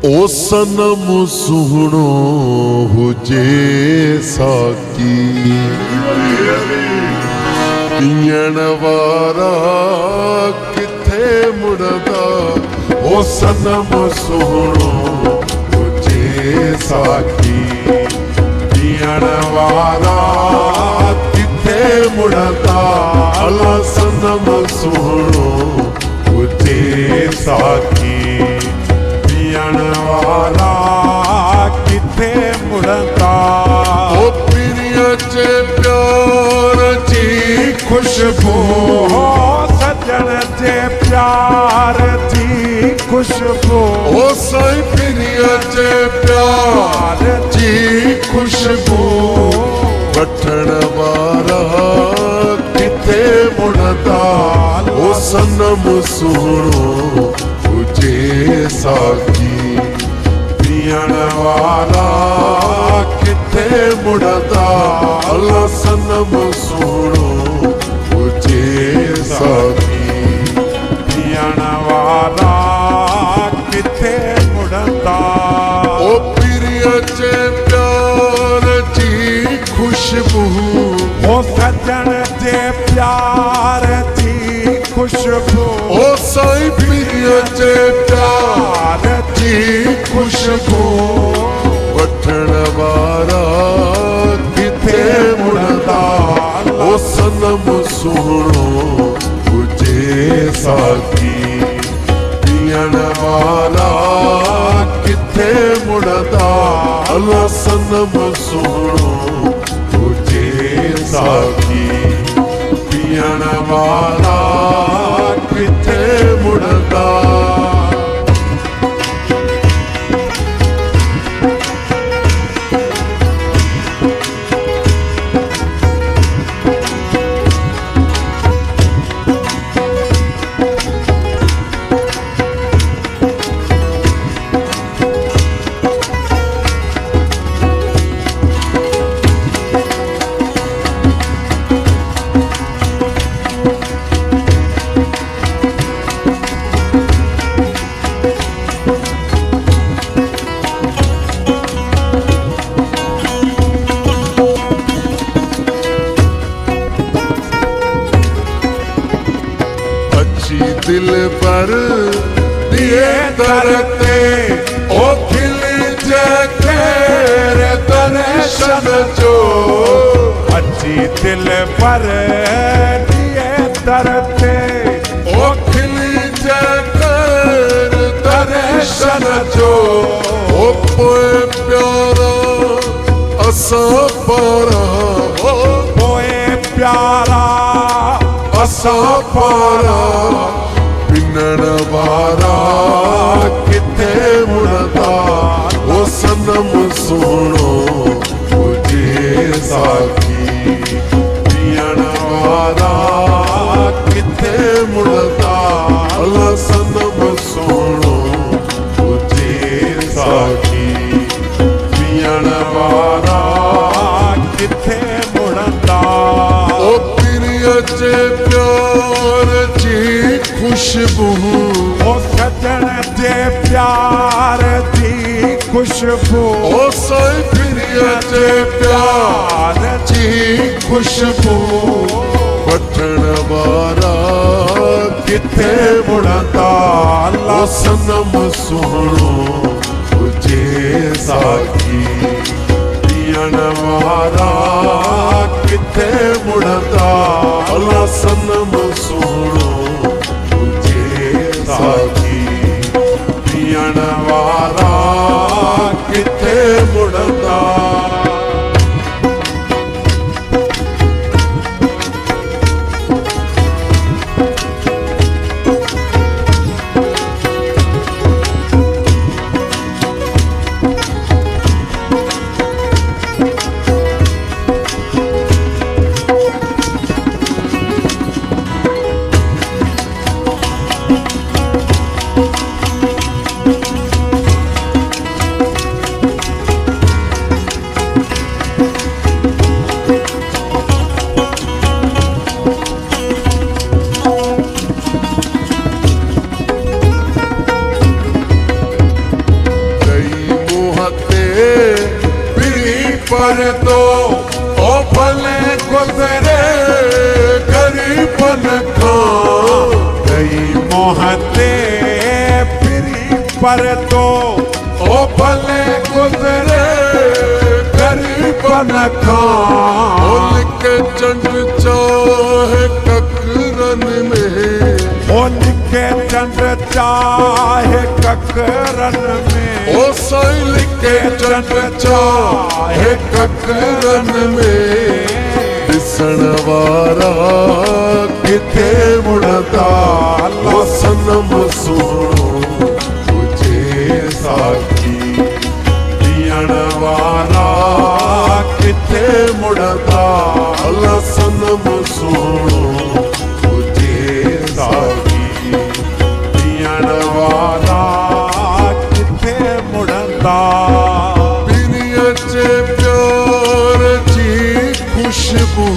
ओ सनम सुहणो हुजे साकी पीण वारा किथे मुड़दा। ओ सनम सुहणो हुजे साकी पीण वारा किथे मुड़दा। अला सनम सुहणो हुजे साकी पीण वाला किथे मुड़दा। ओ पिरिया च प्यार जी खुशबू सजन च प्यार जी खुशबू। ओ साईं पिरिया च प्यार जी खुशबू वठण वाला किथे मुड़दा। ओ सनम सुहणो हुजे साकी पीण वाला किथे मुड़दा। अला सनम सुहणो हुजे साकी पीण वाला किथे मुड़दा। ओ पिरिया च प्यार जी खुशबू ओ सजन च प्यार जी खुशबू। ओ साईं पिरिया च प्यार जी खुशबू वठण वारा किथे मुड़दा। ओ सनम सुहणो हुजे साकी पीण वाला किथे मुड़दा। अला सनम सुहणो हुजे साकी पीण वाला किथे मुड़दा। दिल पर दिए तरते ओ खिल जखेर दर्शन जो। अच्छी दिल पर दिए तरते ओ खिल जखेर दर्शन जो। ओ पोए प्यारा असा पारा पोए प्यारा असा पारा पीण वारा किथे मुड़दा। ओ सनम सुहणो हुजे साकी पीण वारा किथे मुड़दा। अला सनम सुहणो हुजे साकी पीण वारा किथे मुड़दा। ओ पिरिया च प्यार जी खुशबू ओ सजन च प्यार जी खुशबू। ओ साईं पिरिया च प्यार जी खुशबू वठण वाला किथे मुड़दा। ओ सनम सुहणो हुजे साकी पीण वाला किथे मुड़दा। अला सनम सुहणो साकी पीण वाला किथे मुड़दा। पर तो ओ भले गुजरे गरीबन का गई मोहते फिरी पर तो ओ भले गुजरे गरीबन का लिख चंड चाहे ककरन में लिखे चंद चाहे ककरन में ओ साईं लिखे चंड चाहे ककरन में दिसण वारा किथे मुड़दा ओ सनम सुनो तुझे साकी दियण वारा किथे मुड़दा अल्लाह सनम सुनो तुझे साकी दियण वारा किथे मुड़दा पिरिय चे प्यार जी खुशबू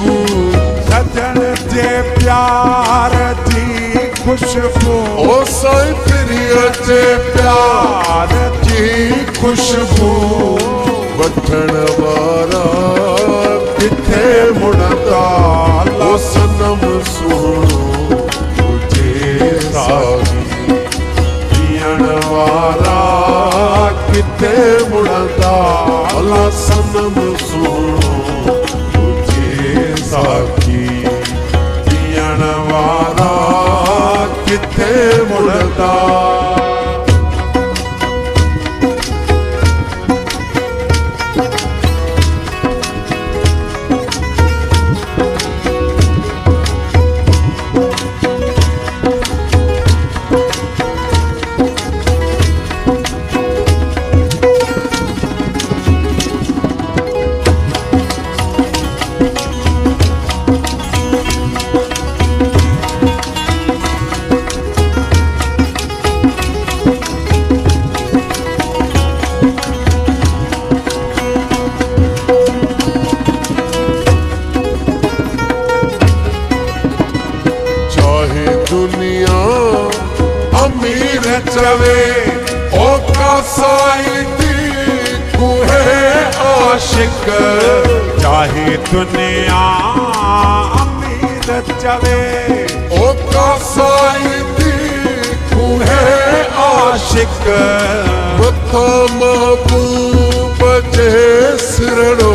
सजन जे प्यार जी खुशबू ओ साईं पिरिय चे प्यार जी खुशबू वठण वारा किथे मुड़दा ओ सनम सुनो तुझे साकी दियण वारा किथे मुड़दा अल्लाह सनम सुनो तुझे साकी दियण वारा किथे मुड़दा चाहे दुनिया अमीर चवे ओ का साईं तू है आशिक चाहे दुनिया अमीर चवे ओ का साईं तू है आशिक मथा महबूब जे सिरड़ो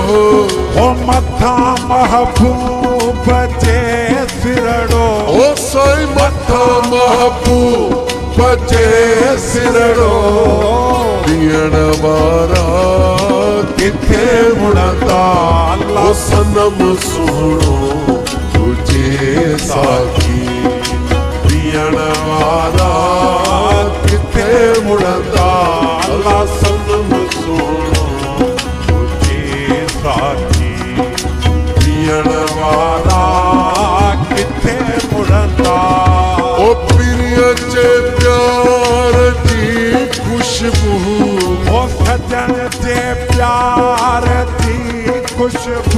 ओ मथा महबूब जे सिरड़ो ओ साईं मथा महबूब जे सिरड़ो दियण वारा किथे मुड़दा ओ सनम सुनो तुझे साकी दियण वारा किथे मुड़दा अल्लाह सनम सुनो तुझे साकी दियण वारा किथे मुड़दा ओ प्रिय चे प्यार जी खुशबू ओ सजन जे प्यार जी खुशबू